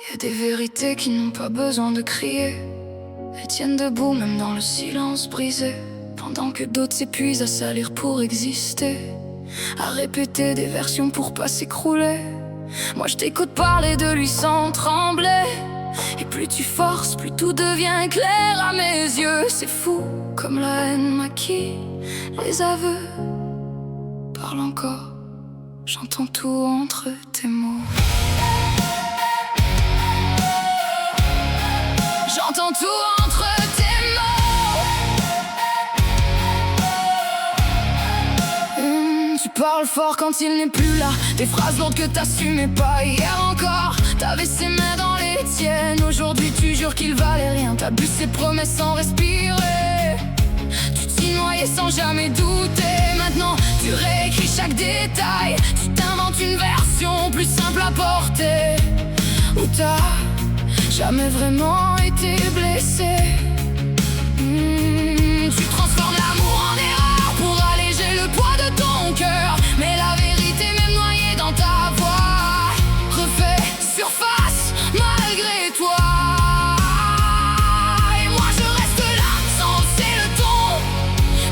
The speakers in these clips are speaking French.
Y a des vérités qui n'ont pas besoin de crier. Elles tiennent debout même dans le silence brisé. Pendant que d'autres s'épuisent à salir pour exister, à répéter des versions pour pas s'écrouler. Moi je t'écoute parler de lui sans trembler. Et plus tu forces, plus tout devient clair à mes yeux. C'est fou comme la haine maquille les aveux. Parle encore, j'entends tout entre tes mots. J'entends tout entre tes mots. Tu parles fort quand il n'est plus là. Des phrases lourdes que t'assumais pas hier encore. T'avais ses mains dans les tiennes. Aujourd'hui tu jures qu'il valait rien. T'as bu ses promesses sans respirer. Tu t'y noyais sans jamais douter. Maintenant tu réécris chaque détail. Tu t'inventes une version plus simple à porter. Où t'as jamais vraiment été blessé. Tu transformes l'amour en erreur pour alléger le poids de ton cœur. Mais la vérité même noyée dans ta voix refait surface malgré toi. Et moi je reste là sans hausser le ton,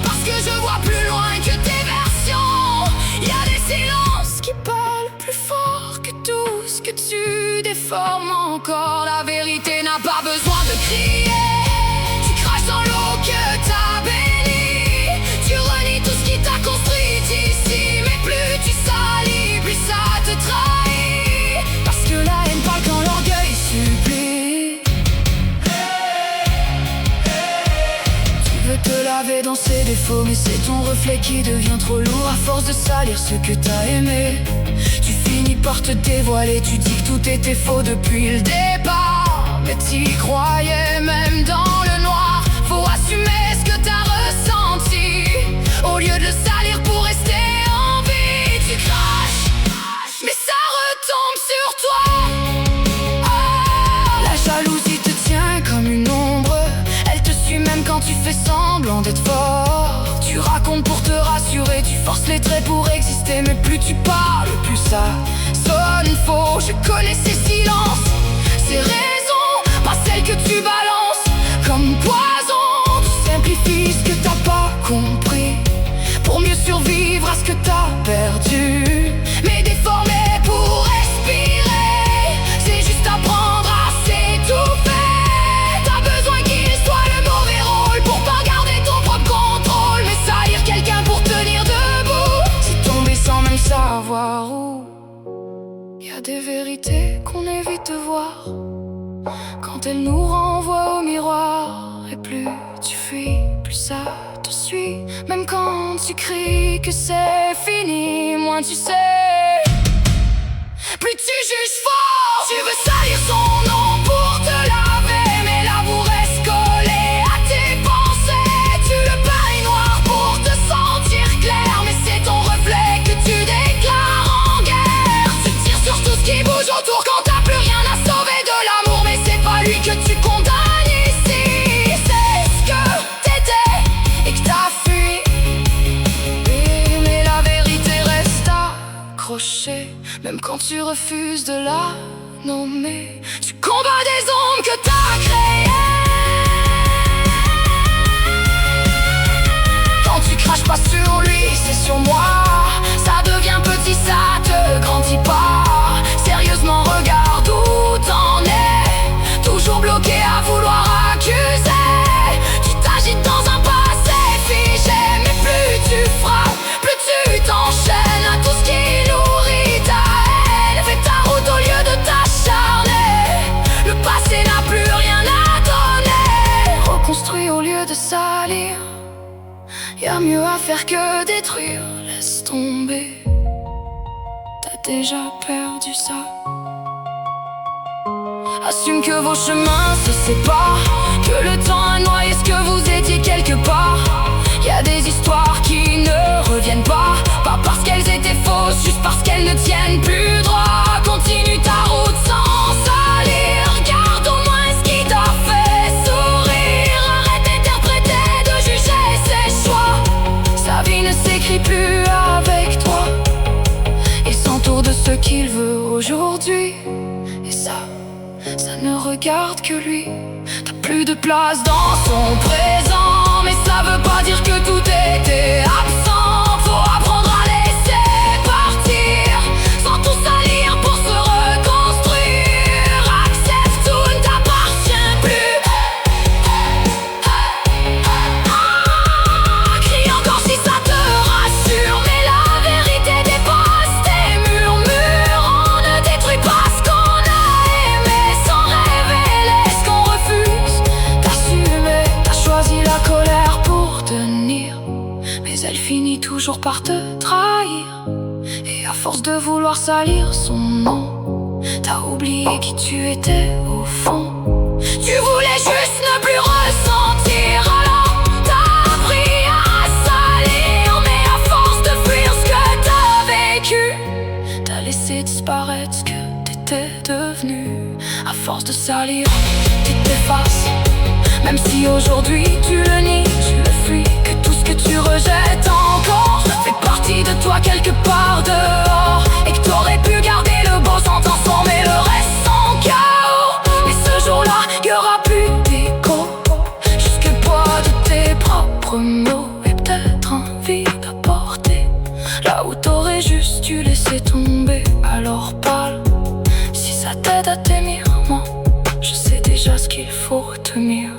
parce que je vois plus loin que tes versions. Y a des silences qui parlent plus fort que tout ce que tu déformes encore. La vérité n'a pas besoin de crier. Tu craches dans l'eau que t'as bénie. Tu renies tout ce qui t'a construit ici. Mais plus tu salis, plus ça te trahit. Parce que la haine parle quand l'orgueil supplie. Tu veux te laver dans ses défauts, mais c'est ton reflet qui devient trop lourd. À force de salir ce que t'as aimé, tu finis par te dévoiler. Tu dis que tout était faux depuis le départ, mais t'y croyais même dans le noir. Faut assumer ce que t'as ressenti. Au lieu de le salir pour rester en vie, tu craches, mais ça retombe sur toi. La jalousie te tient comme une ombre. Elle te suit même quand tu fais semblant d'être fort. Tu racontes pour te rassurer, tu forces les traits pour exister. Mais plus tu parles, plus ça sonne faux. Je connais ces silences, ces raisons, pas celles que tu balances comme poison. Tu simplifies ce que t'as pas compris pour mieux survivre à ce que t'as perdu. Mais déformé pour respirer, c'est juste apprendre à s'étouffer. T'as besoin qu'il soit le mauvais rôle pour pas garder ton propre contrôle. Mais salir quelqu'un pour tenir debout, c'est tomber sans même savoir où. Y a des vérités qu'on évite de voir quand elles nous renvoient au miroir. Et plus tu fuis, plus ça te suit. Même quand tu cries que c'est fini, moins tu sais, plus tu juges fort. Tu veux salir son nom pour te laver, mais l'amour reste collé à tes pensées. Tu le peins noir pour te sentir clair, mais c'est ton reflet que tu déclares en guerre. Tu tires sur tout ce qui bouge autour quand t'as plus rien à sauver de l'amour. Mais c'est pas lui que tu condamnes ici. C'est ce que t'étais et que t'as fui. Mais la vérité reste accrochée, même quand tu refuses de la nommer. Tu combats des ombres que t'as créées. Quand tu craches pas sur lui, c'est sur moi. Ça devient petit, ça te grandit pas. Sérieusement, regarde où t'en es. Toujours bloqué à vouloir accuser. Tu t'agites dans un passé figé. Mais plus tu frappes, plus tu t'enchaînes à tout ce qui nourrit ta haine. Fais ta route au lieu de t'acharner. Le passé n'a plus rien à donner. Reconstruis au lieu de salir. Y'a mieux à faire que détruire. Laisse tomber, t'as déjà perdu ça. Assume que vos chemins se séparent, que le temps a noyé ce que vous étiez quelque part. Y'a des histoires qui ne reviennent pas, pas parce qu'elles étaient fausses, juste parce qu'elles ne tiennent plus droit. Continue ta route sans salir. Regarde au moins ce qui t'a fait sourire. Arrête d'interpréter, de juger ses choix. Sa vie ne s'écrit plus avec toi. Il s'entoure de ce qu'il veut aujourd'hui. Et ça, ça ne regarde que lui. T'as plus de place dans son présent, mais ça veut pas dire que tout était absent. Faut apprendre à laisser partir, sans tout salir pour se reconstruire. Accepte, tout ne t'appartient plus. Crie encore si ça te rassure, mais la vérité dépasse tes murmures. On ne détruit pas ce qu'on a aimé sans révéler ce qu'on refuse d'assumer. T'as choisi la colère pour tenir, mais elle finit toujours par te trahir. Et à force de vouloir salir son nom, t'as oublié qui tu étais au fond. Tu voulais juste ne plus ressentir, alors t'as appris à salir. Mais à force de fuir ce que t'as vécu, t'as laissé disparaître ce que t'étais devenu. À force de salir, tu t'effaces, même si aujourd'hui tu le nies, tu le fuis. Que tout ce que tu rejettes encore fait partie de toi quelque part dehors, et que t'aurais pu garder le beau sans transformer le reste en chaos. Mais ce jour-là, y'aura plus d'écho, juste le poids de tes propres mots et peut-être envie d'apporter là où t'aurais juste dû laisser tomber. Alors parle, si ça t'aide à t'aimer, moi je sais déjà ce qu'il faut retenir.